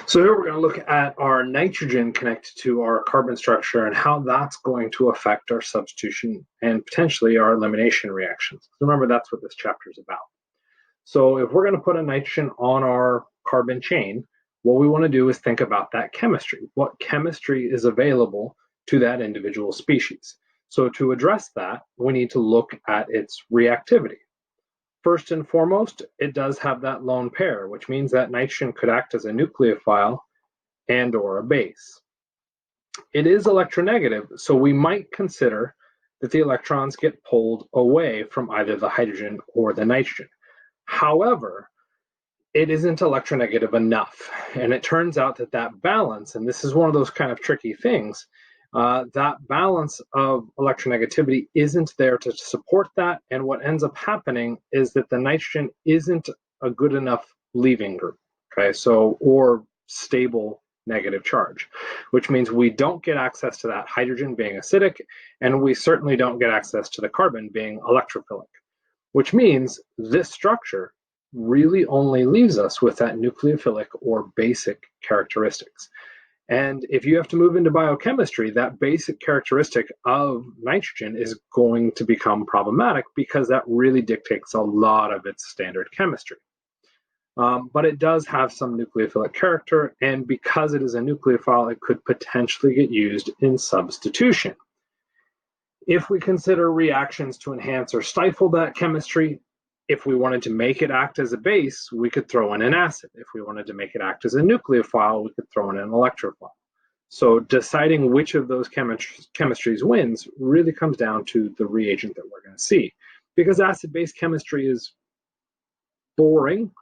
So here we're going to look at our nitrogen connected to our carbon structure and how that's going to affect our substitution and potentially our elimination reactions. Remember, that's what this chapter is about. So if we're going to put a nitrogen on our carbon chain, what we want to do is think about that chemistry. What chemistry is available to that individual species? So to address that, we need to look at its reactivity. First and foremost, it does have that lone pair, which means that nitrogen could act as a nucleophile and or a base. It is electronegative, so we might consider that the electrons get pulled away from either the hydrogen or the nitrogen. However, it isn't electronegative enough, and it turns out that that balance, and this is one of those kind of tricky things, that balance of electronegativity isn't there to support that, and what ends up happening is that the nitrogen isn't a good enough leaving group, okay, so, or stable negative charge, which means we don't get access to that hydrogen being acidic, and we certainly don't get access to the carbon being electrophilic, which means this structure really only leaves us with that nucleophilic or basic characteristics. And if you have to move into biochemistry, that basic characteristic of nitrogen is going to become problematic because that really dictates a lot of its standard chemistry. But it does have some nucleophilic character, and because it is a nucleophile, it could potentially get used in substitution. If we consider reactions to enhance or stifle that chemistry, if we wanted to make it act as a base, we could throw in an acid. If we wanted to make it act as a nucleophile, we could throw in an electrophile. So deciding which of those chemistries wins really comes down to the reagent that we're going to see. Because acid-base chemistry is boring,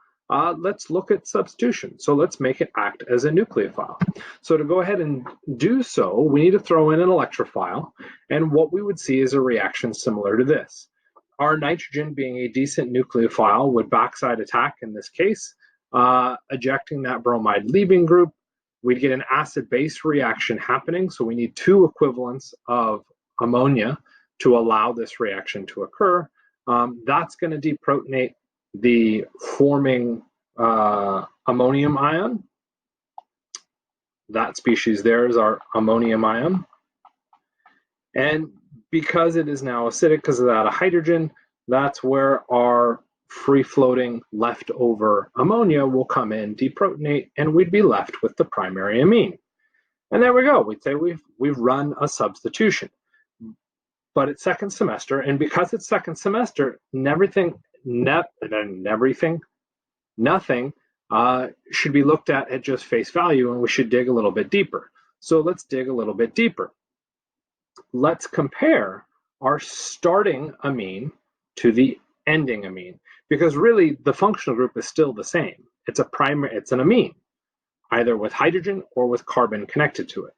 let's look at substitution. So let's make it act as a nucleophile. So to go ahead and do so, we need to throw in an electrophile, and what we would see is a reaction similar to this. Our nitrogen, being a decent nucleophile, would backside attack in this case, ejecting that bromide leaving group. We'd get an acid-base reaction happening, so we need two equivalents of ammonia to allow this reaction to occur. That's going to deprotonate the forming ammonium ion. That species there is our ammonium ion. And because it is now acidic because of that hydrogen, that's where our free-floating leftover ammonia will come in, deprotonate, and we'd be left with the primary amine. And there we go. We'd say we've run a substitution. But it's second semester, and because it's second semester, nothing should be looked at just face value, and we should dig a little bit deeper. So let's dig a little bit deeper. Let's compare our starting amine to the ending amine, because really the functional group is still the same. It's an amine, either with hydrogen or with carbon connected to it.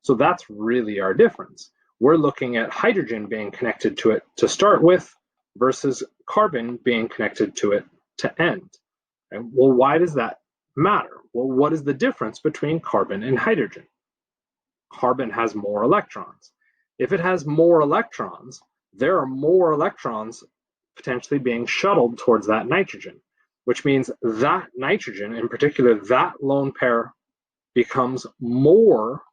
So that's really our difference. We're looking at hydrogen being connected to it to start with versus carbon being connected to it to end. And well, why does that matter? Well, what is the difference between carbon and hydrogen? Carbon has more electrons. If it has more electrons, there are more electrons potentially being shuttled towards that nitrogen, which means that nitrogen, in particular, that lone pair, becomes more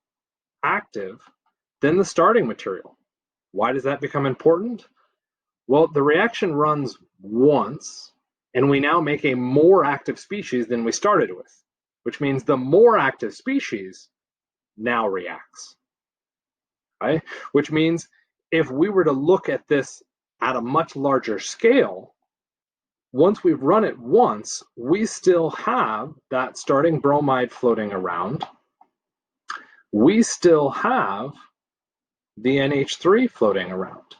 active than the starting material. Why does that become important? Well, the reaction runs once, and we now make a more active species than we started with, which means the more active species now reacts. Right? Which means if we were to look at this at a much larger scale, once we've run it once, we still have that starting bromide floating around. We still have the NH3 floating around.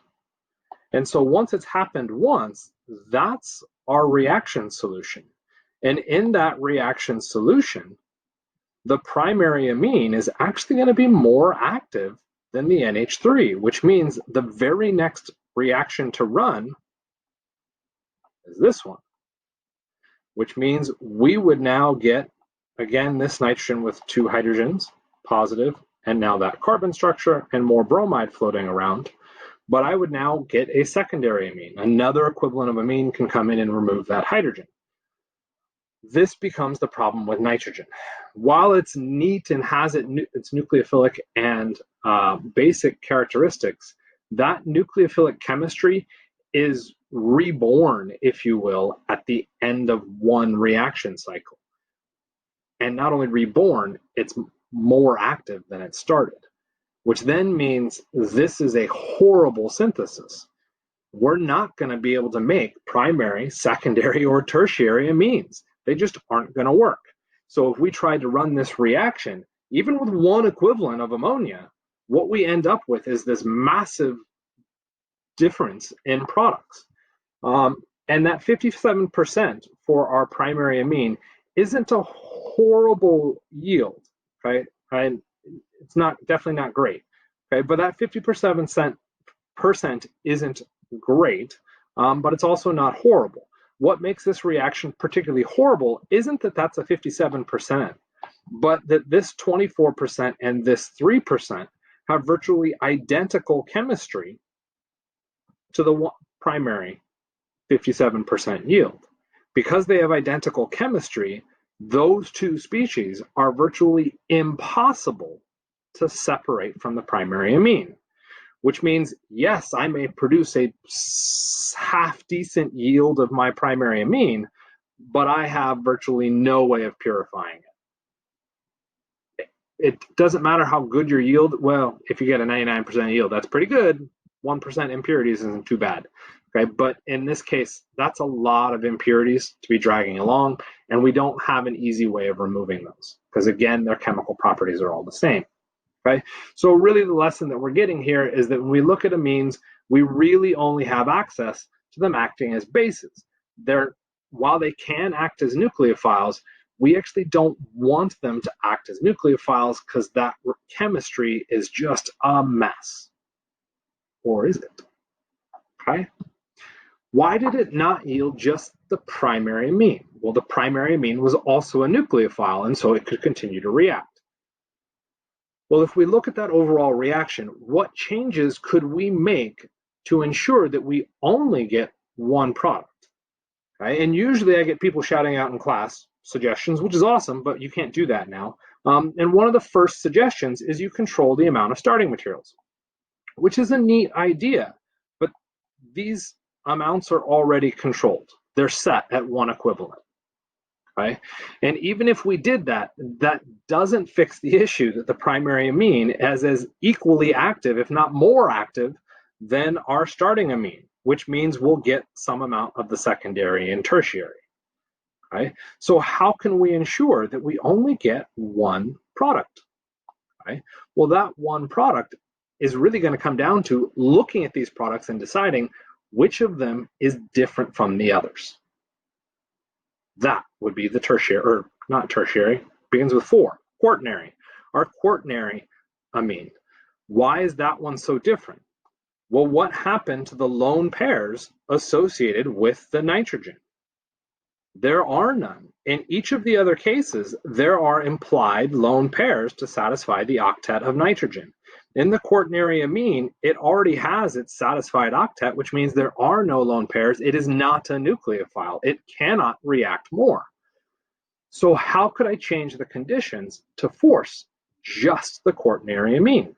And so once it's happened once, that's our reaction solution. And in that reaction solution, the primary amine is actually going to be more active than the NH3, which means the very next reaction to run is this one, which means we would now get, again, this nitrogen with two hydrogens, positive, and now that carbon structure and more bromide floating around. But I would now get a secondary amine. Another equivalent of amine can come in and remove that hydrogen. This becomes the problem with nitrogen. while it's neat and has its nucleophilic and basic characteristics, that nucleophilic chemistry is reborn, if you will, at the end of one reaction cycle. And not only reborn, it's more active than it started, which then means this is a horrible synthesis. We're not going to be able to make primary, secondary, or tertiary amines. They just aren't going to work. So if we tried to run this reaction, even with one equivalent of ammonia, what we end up with is this massive difference in products. And that 57% for our primary amine isn't a horrible yield, right? And it's definitely not great, okay? But that 57% isn't great, but it's also not horrible. What makes this reaction particularly horrible isn't that that's a 57%, but that this 24% and this 3% have virtually identical chemistry to the primary 57% yield. Because they have identical chemistry, those two species are virtually impossible to separate from the primary amine, which means, yes, I may produce a half-decent yield of my primary amine, but I have virtually no way of purifying it. It doesn't matter how good your yield. Well, if you get a 99% yield, that's pretty good. 1% impurities isn't too bad. Okay, but in this case, that's a lot of impurities to be dragging along, and we don't have an easy way of removing those because, again, their chemical properties are all the same. Okay, so really the lesson that we're getting here is that when we look at amines, we really only have access to them acting as bases. While they can act as nucleophiles, we actually don't want them to act as nucleophiles because that chemistry is just a mess. Or is it? Okay. Why did it not yield just the primary amine? Well, the primary amine was also a nucleophile, and so it could continue to react. Well, if we look at that overall reaction, what changes could we make to ensure that we only get one product? Okay? And usually I get people shouting out in class suggestions, which is awesome, but you can't do that now. And one of the first suggestions is you control the amount of starting materials, which is a neat idea, but these amounts are already controlled. They're set at one equivalent. Okay? And even if we did that, that doesn't fix the issue that the primary amine is equally active, if not more active, than our starting amine, which means we'll get some amount of the secondary and tertiary. Okay? So how can we ensure that we only get one product? Okay? Well, that one product is really going to come down to looking at these products and deciding which of them is different from the others. That would be the tertiary, or not tertiary, begins with 4, quaternary. Our quaternary amine. Why is that one so different? Well, what happened to the lone pairs associated with the nitrogen? There are none. In each of the other cases, there are implied lone pairs to satisfy the octet of nitrogen. In the quaternary amine, it already has its satisfied octet, which means there are no lone pairs. It is not a nucleophile. It cannot react more. So how could I change the conditions to force just the quaternary amine?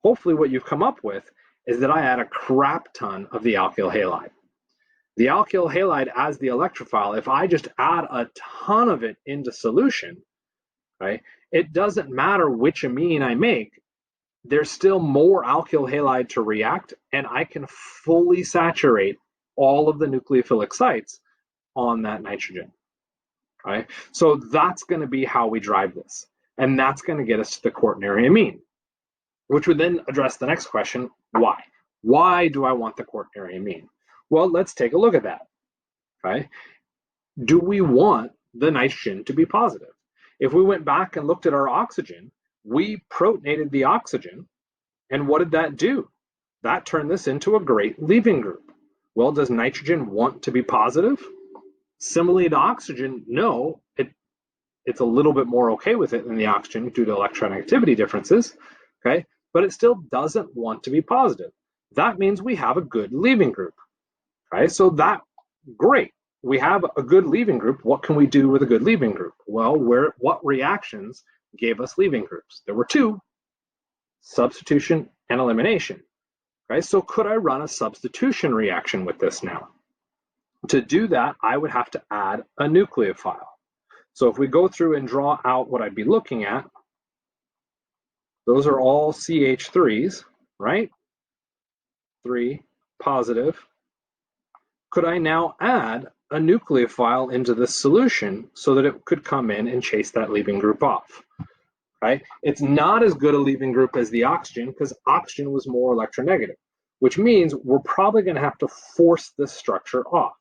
Hopefully what you've come up with is that I add a crap ton of the alkyl halide. The alkyl halide as the electrophile, if I just add a ton of it into solution, right, it doesn't matter which amine I make, there's still more alkyl halide to react, and I can fully saturate all of the nucleophilic sites on that nitrogen. Right? So that's going to be how we drive this, and that's going to get us to the quaternary amine, which would then address the next question, why? Why do I want the quaternary amine? Well, let's take a look at that. Okay? Do we want the nitrogen to be positive? If we went back and looked at our oxygen, we protonated the oxygen, and what did that do? That turned this into a great leaving group. Well, does nitrogen want to be positive? Similarly to oxygen, no, it's a little bit more okay with it than the oxygen due to electronegativity differences, okay? But it still doesn't want to be positive. That means we have a good leaving group, okay? So great. we have a good leaving group. What can we do with a good leaving group? Well, what reactions gave us leaving groups? There were two: substitution and elimination. Right? So could I run a substitution reaction with this now? To do that, I would have to add a nucleophile. So if we go through and draw out what I'd be looking at, those are all CH3s, right? 3 positive. Could I now add a nucleophile into this solution so that it could come in and chase that leaving group off? Right? It's not as good a leaving group as the oxygen because oxygen was more electronegative, which means we're probably going to have to force this structure off.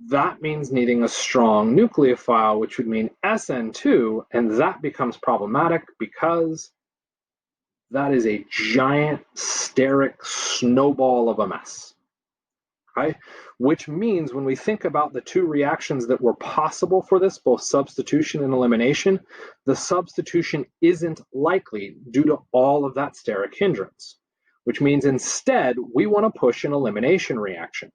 That means needing a strong nucleophile, which would mean SN2, and that becomes problematic because that is a giant steric snowball of a mess. Okay? Which means when we think about the two reactions that were possible for this, both substitution and elimination, the substitution isn't likely due to all of that steric hindrance, which means instead we want to push an elimination reaction.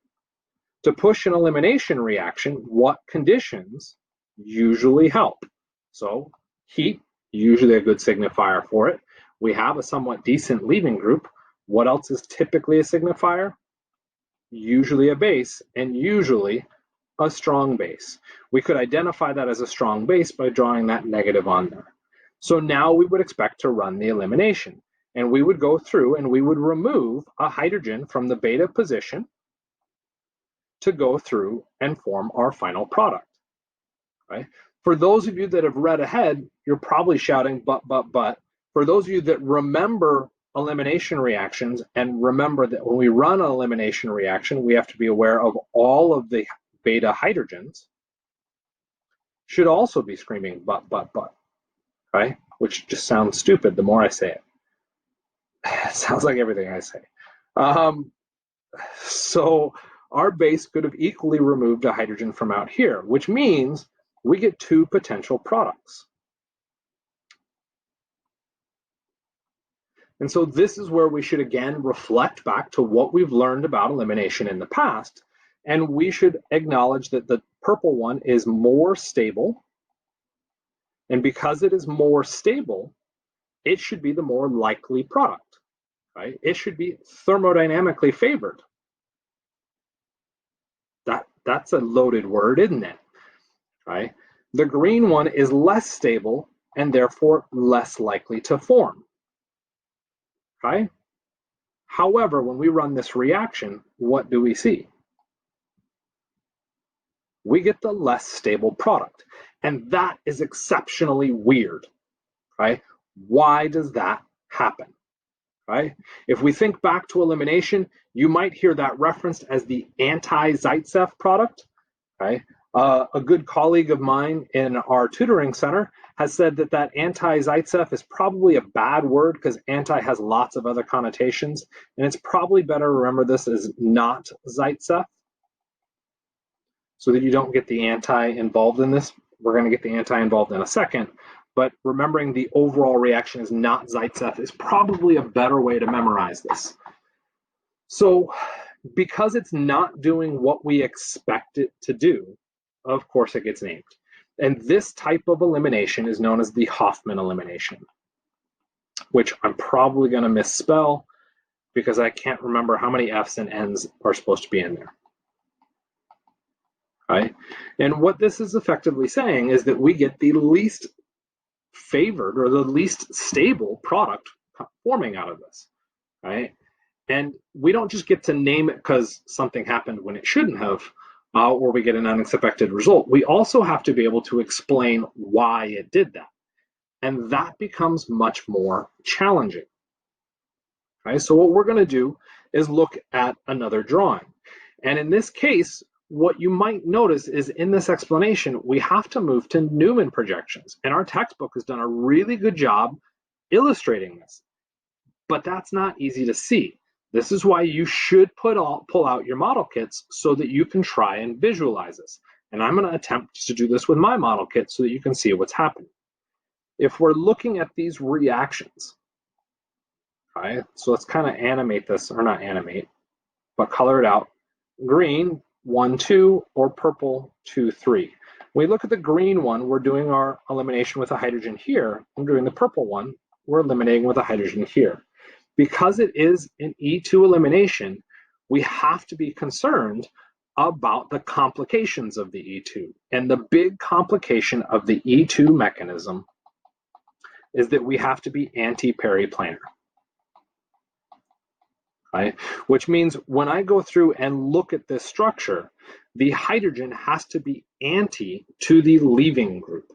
To push an elimination reaction, what conditions usually help? So heat, usually a good signifier for it. We have a somewhat decent leaving group. What else is typically a signifier? Usually a base, and usually a strong base. We could identify that as a strong base by drawing that negative on there. So now we would expect to run the elimination, and we would go through and we would remove a hydrogen from the beta position to go through and form our final product. Right? For those of you that have read ahead, you're probably shouting, but. For those of you that remember elimination reactions and remember that when we run an elimination reaction, we have to be aware of all of the beta hydrogens, should also be screaming, but. Right? Which just sounds stupid the more I say it. It sounds like everything I say. So our base could have equally removed a hydrogen from out here, which means we get two potential products. And so this is where we should again reflect back to what we've learned about elimination in the past, and we should acknowledge that the purple one is more stable, and because it is more stable, it should be the more likely product, right? It should be thermodynamically favored. That's a loaded word, isn't it? Right? The green one is less stable and therefore less likely to form. Okay? However, when we run this reaction, what do we see? We get the less stable product. And that is exceptionally weird. Right? Why does that happen? Right? If we think back to elimination, you might hear that referenced as the anti-Zaitsev product. Right? A good colleague of mine in our tutoring center has said that that anti-Zaitsev is probably a bad word because anti has lots of other connotations, and it's probably better to remember this as not Zaitsev so that you don't get the anti involved in this. We're going to get the anti involved in a second, but remembering the overall reaction is not Zaitsev is probably a better way to memorize this. So because it's not doing what we expect it to do, of course it gets named. And this type of elimination is known as the Hofmann elimination, which I'm probably going to misspell because I can't remember how many F's and N's are supposed to be in there. Right? And what this is effectively saying is that we get the least favored or the least stable product forming out of this. Right? And we don't just get to name it because something happened when it shouldn't have, or we get an unexpected result. We also have to be able to explain why it did that. And that becomes much more challenging. Okay, so what we're going to do is look at another drawing. And in this case, what you might notice is in this explanation, we have to move to Newman projections. And our textbook has done a really good job illustrating this. But that's not easy to see. This is why you should pull out your model kits so that you can try and visualize this. And I'm going to attempt to do this with my model kit so that you can see what's happening. If we're looking at these reactions, okay, so let's kind of animate this, or not animate, but color it out. Green 1, 2, or purple 2, 3. When we look at the green one, we're doing our elimination with a hydrogen here. I'm doing the purple one, we're eliminating with a hydrogen here. Because it is an E2 elimination, we have to be concerned about the complications of the E2. And the big complication of the E2 mechanism is that we have to be anti-periplanar. Right? Which means when I go through and look at this structure, the hydrogen has to be anti to the leaving group.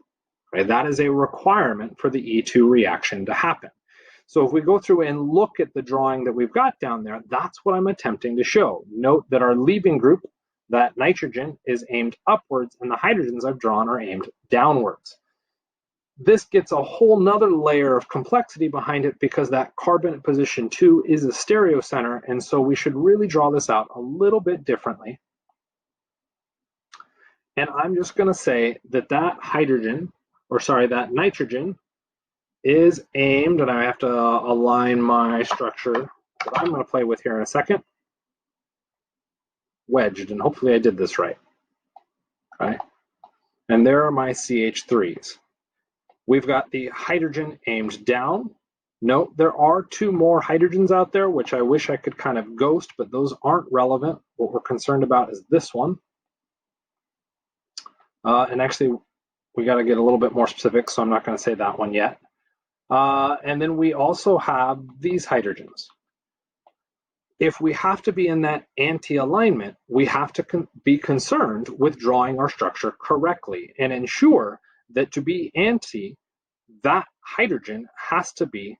Right? That is a requirement for the E2 reaction to happen. So if we go through and look at the drawing that we've got down there, that's what I'm attempting to show. Note that our leaving group, that nitrogen, is aimed upwards, and the hydrogens I've drawn are aimed downwards. This gets a whole nother layer of complexity behind it because that carbon at position 2 is a stereocenter, and so we should really draw this out a little bit differently. And I'm just going to say that that nitrogen is aimed, and I have to align my structure that I'm going to play with here in a second, wedged, and hopefully I did this right. Okay. And there are my CH3s. We've got the hydrogen aimed down. Note there are 2 more hydrogens out there, which I wish I could kind of ghost, but those aren't relevant. What we're concerned about is this one. And actually, we got to get a little bit more specific, so I'm not going to say that one yet. And then we also have these hydrogens. If we have to be in that anti-alignment, we have to be concerned with drawing our structure correctly and ensure that to be anti, that hydrogen has to be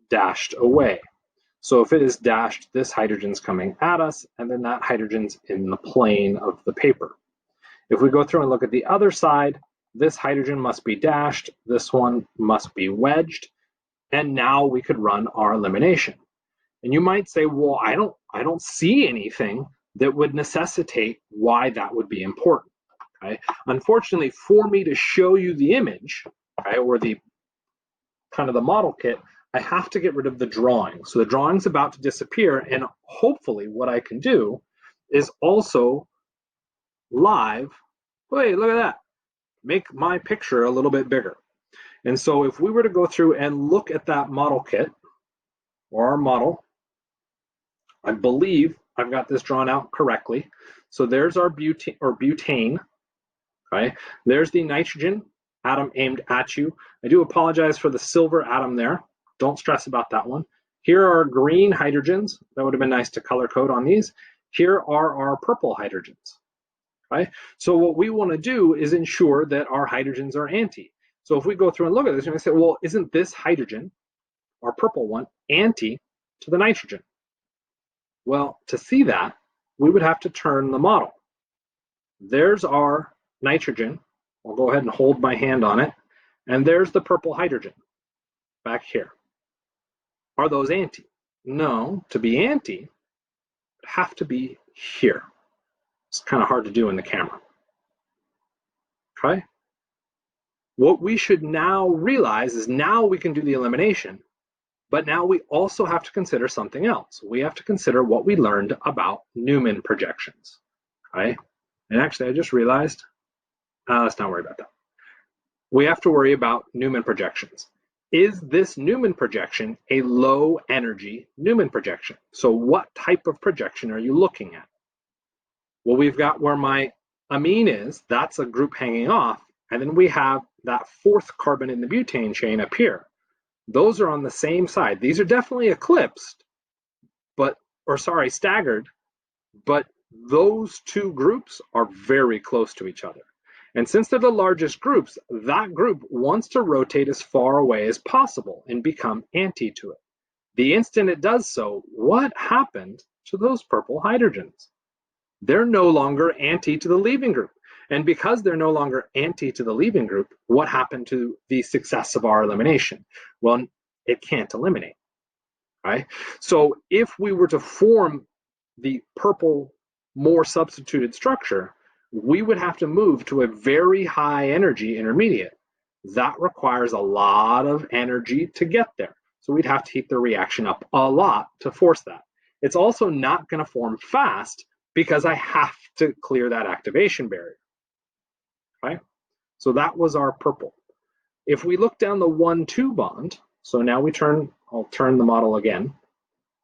dashed away. So if it is dashed, this hydrogen's coming at us, and then that hydrogen's in the plane of the paper. If we go through and look at the other side, this hydrogen must be dashed, this one must be wedged, and now we could run our elimination. And you might say, well, I don't see anything that would necessitate why that would be important. Okay? Unfortunately, for me to show you the image, okay, or the kind of the model kit, I have to get rid of the drawing. So the drawing's about to disappear, and hopefully what I can do is also live, wait, look at that, make my picture a little bit bigger. And so if we were to go through and look at that model kit, or our model, I believe I've got this drawn out correctly. So there's our butane, okay? There's the nitrogen atom aimed at you. I do apologize for the silver atom there. Don't stress about that one. Here are green hydrogens. That would have been nice to color code on these. Here are our purple hydrogens, okay? So what we want to do is ensure that our hydrogens are anti. So if we go through and look at this, we're going to say, well, isn't this hydrogen, our purple one, anti to the nitrogen? Well, to see that, we would have to turn the model. There's our nitrogen. I'll go ahead and hold my hand on it. And there's the purple hydrogen back here. Are those anti? No, to be anti, it would have to be here. It's kind of hard to do in the camera. Okay? What we should now realize is now we can do the elimination, but now we also have to consider something else. We have to consider what we learned about Newman projections. Okay? And actually, I just realized, let's not worry about that. We have to worry about Newman projections. Is this Newman projection a low energy Newman projection? So what type of projection are you looking at? Well, we've got where my amine is, that's a group hanging off, and then we have that 4th carbon in the butane chain up here. Those are on the same side. These are definitely eclipsed, staggered, but those 2 groups are very close to each other. And since they're the largest groups, that group wants to rotate as far away as possible and become anti to it. The instant it does so, what happened to those purple hydrogens? They're no longer anti to the leaving group. And because they're no longer anti to the leaving group, what happened to the success of our elimination? Well, it can't eliminate, right? So if we were to form the purple, more substituted structure, we would have to move to a very high energy intermediate. That requires a lot of energy to get there. So we'd have to heat the reaction up a lot to force that. It's also not going to form fast because I have to clear that activation barrier. Okay, so that was our purple. If we look down the 1,2 bond, so now I'll turn the model again.